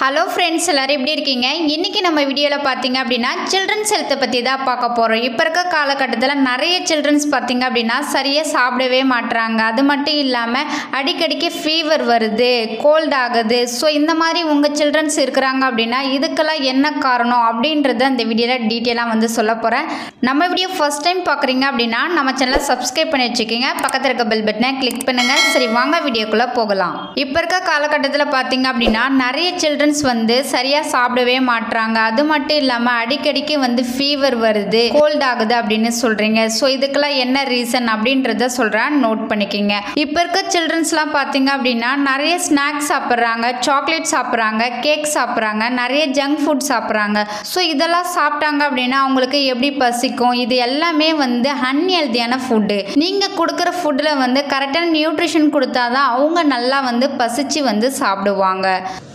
Hello friends, எல்லோரும் எப்படி இருக்கீங்க? இன்றைக்கி நம்ம வீடியோவில் பார்த்தீங்க அப்படின்னா சில்ட்ரன்ஸ் ஹெல்த்தை பற்றி தான் பார்க்க போகிறோம். இப்போ இருக்க காலகட்டத்தில் நிறைய சில்ட்ரன்ஸ் பார்த்தீங்க அப்படின்னா சரியாக சாப்பிடவே மாட்டுறாங்க. அது மட்டும் இல்லாமல் அடிக்கடிக்கு ஃபீவர் வருது, கோல்ட் ஆகுது. ஸோ இந்த மாதிரி உங்கள் சில்ட்ரன்ஸ் இருக்கிறாங்க அப்படின்னா இதுக்கெல்லாம் என்ன காரணம் அப்படின்றத இந்த வீடியோவில் டீட்டெயிலாக வந்து சொல்ல போகிறேன். நம்ம வீடியோ ஃபர்ஸ்ட் டைம் பார்க்குறீங்க அப்படின்னா நம்ம சேனலை சப்ஸ்கிரைப் பண்ணி வச்சுக்கோங்க, பக்கத்தில் இருக்க பெல் பட்டனை கிளிக் பண்ணுங்கள். சரி, வாங்க வீடியோக்குள்ளே போகலாம். இப்போ இருக்க காலகட்டத்தில் பார்த்தீங்க அப்படின்னா நிறைய சில்ட்ரன்ஸ் வந்து சரியா சாப்பிடவே மாட்றாங்க. அது மட்டும் இல்லாம அடிக்கடிக்கு வந்து ஃபீவர் வருது, கோல்ட் ஆகுது அப்படின்னு சொல்றீங்க. ஸோ இதுக்கெல்லாம் என்ன ரீசன் அப்படின்றத சொல்றேன், நோட் பண்ணிக்கோங்க. இப்போ இருக்க சில்ட்ரன்ஸ்லாம் பார்த்தீங்க அப்படின்னா நிறைய ஸ்நாக்ஸ் சாப்பிட்றாங்க, சாக்லேட் சாப்பிட்றாங்க, கேக் சாப்பிட்றாங்க, நிறைய ஜங்க் ஃபுட் சாப்பிட்றாங்க. ஸோ இதெல்லாம் சாப்பிட்டாங்க அப்படின்னா அவங்களுக்கு எப்படி பசிக்கும்? இது எல்லாமே வந்து அன்ஹெல்தியான ஃபுட்டு. நீங்கள் கொடுக்குற ஃபுட்டில் வந்து கரெக்டான நியூட்ரிஷன் கொடுத்தாதான் அவங்க நல்லா வந்து பசிச்சு வந்து சாப்பிடுவாங்க.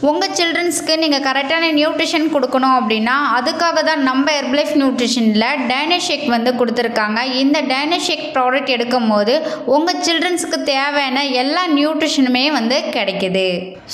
உங்கள் சில்ட்ரன்ஸ்க்கு நீங்கள் கரெக்டான நியூட்ரிஷன் கொடுக்கணும் அப்படின்னா அதுக்காக தான் நம்ம ஹெர்பலைஃப் நியூட்ரிஷனில் டைனோஷேக் வந்து கொடுத்துருக்காங்க. இந்த டைனோஷேக் ப்ராடக்ட் எடுக்கும் போது உங்கள் சில்ட்ரன்ஸுக்கு தேவையான எல்லா நியூட்ரிஷனுமே வந்து கிடைக்குது.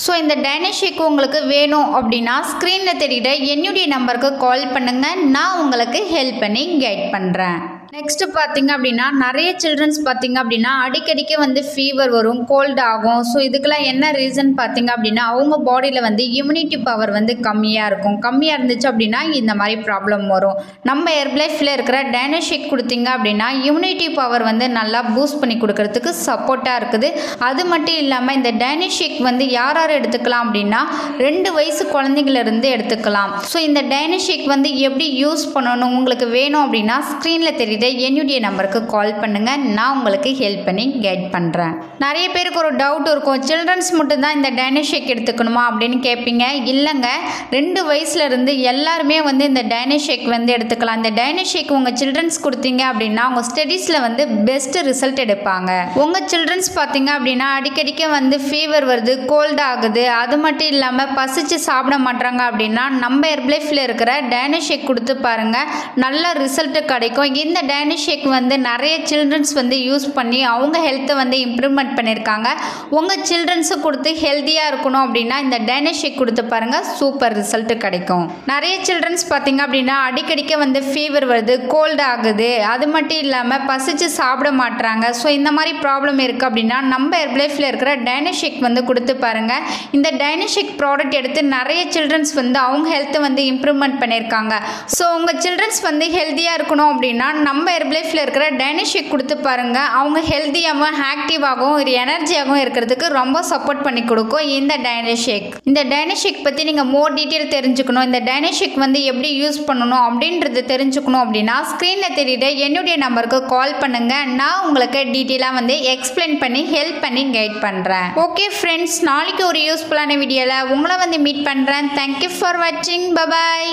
ஸோ இந்த டைனோஷேக் உங்களுக்கு வேணும் அப்படின்னா ஸ்க்ரீனில் தெரிகிற என்னுடைய நம்பருக்கு கால் பண்ணுங்கள், நான் உங்களுக்கு ஹெல்ப் பண்ணி கைட் பண்ணுறேன். நெக்ஸ்ட் பார்த்தீங்க அப்படின்னா நிறைய சில்ட்ரன்ஸ் பார்த்தீங்க அப்படின்னா அடிக்கடிக்கு வந்து ஃபீவர் வரும், கோல்ட் ஆகும். ஸோ இதுக்கெல்லாம் என்ன ரீசன் பார்த்தீங்க அப்படின்னா அவங்க பாடியில் வந்து இம்யூனிட்டி பவர் வந்து கம்மியாக இருக்கும். கம்மியாக இருந்துச்சு அப்படின்னா இந்த மாதிரி ப்ராப்ளம் வரும். நம்ம ஹெர்பலைஃப்பில் இருக்கிற டைனோஷேக் கொடுத்தீங்க அப்படின்னா இம்யூனிட்டி பவர் வந்து நல்லா பூஸ்ட் பண்ணி கொடுக்கறதுக்கு சப்போர்ட்டாக இருக்குது. அது மட்டும் இல்லாமல் இந்த டைனோஷேக் வந்து யார் யார் எடுத்துக்கலாம் அப்படின்னா 2 வயசு குழந்தைங்களிருந்து எடுத்துக்கலாம். ஸோ இந்த டைனோஷேக் வந்து எப்படி யூஸ் பண்ணணும் உங்களுக்கு வேணும் அப்படின்னா ஸ்க்ரீனில் தெரியுது என்னுடைய நம்பருக்கு கால் பண்ணுங்க, நான் உங்களுக்கு ஹெல்ப் பண்ணி கைட் பண்ணுறேன். நிறைய பேருக்கு ஒரு டவுட் இருக்கும், சில்ட்ரன்ஸ் மட்டும் தான் இந்த டைனோஷேக் எடுத்துக்கணுமா அப்படின்னு கேட்பீங்க. இல்லைங்க, 2 வயசுல இருந்து எல்லாருமே வந்து இந்த டைனோஷேக் வந்து எடுத்துக்கலாம். இந்த டைனோஷேக் உங்கள் சில்ட்ரன்ஸ் கொடுத்தீங்க அப்படின்னா உங்கள் ஸ்டடீஸில் வந்து பெஸ்ட் ரிசல்ட் எடுப்பாங்க. உங்கள் சில்ட்ரன்ஸ் பார்த்தீங்க அப்படின்னா அடிக்கடிக்கு வந்து ஃபீவர் வருது, கோல்ட் ஆகுது, அது மட்டும் இல்லாமல் பசிச்சு சாப்பிட மாட்டாங்க அப்படின்னா நம்ம ஹெர்பலைஃப்பில் இருக்கிற டைனோஷேக் கொடுத்து பாருங்கள், நல்ல ரிசல்ட் கிடைக்கும். இந்த டைனோஷேக் வந்து நிறைய சில்ட்ரன்ஸ் வந்து யூஸ் பண்ணி அவங்க ஹெல்த்தை வந்து இம்ப்ரூவ்மெண்ட் பண்ணியிருக்காங்க. உங்கள் சில்ட்ரன்ஸு கொடுத்து ஹெல்த்தியாக இருக்கணும் அப்படின்னா இந்த டைனோஷேக் கொடுத்து பாருங்கள், சூப்பர் ரிசல்ட் கிடைக்கும். நிறைய சில்ட்ரன்ஸ் பார்த்தீங்க அப்படின்னா அடிக்கடிக்க வந்து ஃபீவர் வருது, கோல்டு ஆகுது, அது மட்டும் இல்லாமல் பசிச்சு சாப்பிட மாட்டுறாங்க. ஸோ இந்த மாதிரி ப்ராப்ளம் இருக்குது அப்படின்னா நம்ம ஹெர்பலைஃப்பில் இருக்கிற டைனோஷேக் வந்து கொடுத்து பாருங்கள். இந்த டைனோஷேக் ப்ராடக்ட் எடுத்து நிறைய சில்ட்ரன்ஸ் வந்து அவங்க ஹெல்த்தை வந்து இம்ப்ரூவ்மெண்ட் பண்ணியிருக்காங்க. ஸோ உங்கள் சில்ட்ரன்ஸ் வந்து ஹெல்த்தியாக இருக்கணும் அப்படின்னா நம்ம ஹெர்பலைஃப்பில் இருக்கிற டைனோஷேக் கொடுத்து பாருங்கள். அவங்க ஹெல்த்தியாகவும் ஆக்டிவாகவும் ஒரு எனர்ஜியாகவும் இருக்கிறதுக்கு ரொம்ப சப்போர்ட் பண்ணி கொடுக்கும் இந்த டைனோஷேக். இந்த டைனோஷேக் பற்றி நீங்கள் மோர் டீட்டெயில் தெரிஞ்சுக்கணும், இந்த டைனோஷேக் வந்து எப்படி யூஸ் பண்ணணும் அப்படின்றது தெரிஞ்சுக்கணும் அப்படின்னா ஸ்க்ரீனில் தெரியுற என்னுடைய நம்பருக்கு கால் பண்ணுங்கள், நான் உங்களுக்கு டீட்டெயிலாக வந்து எக்ஸ்பிளைன் பண்ணி ஹெல்ப் பண்ணி கைட் பண்ணுறேன். ஓகே ஃப்ரெண்ட்ஸ், நாளைக்கு ஒரு யூஸ்ஃபுல்லான வீடியோவில் உங்களை வந்து மீட் பண்ணுறேன். தேங்க்யூ ஃபார் வாட்சிங். பபாய்.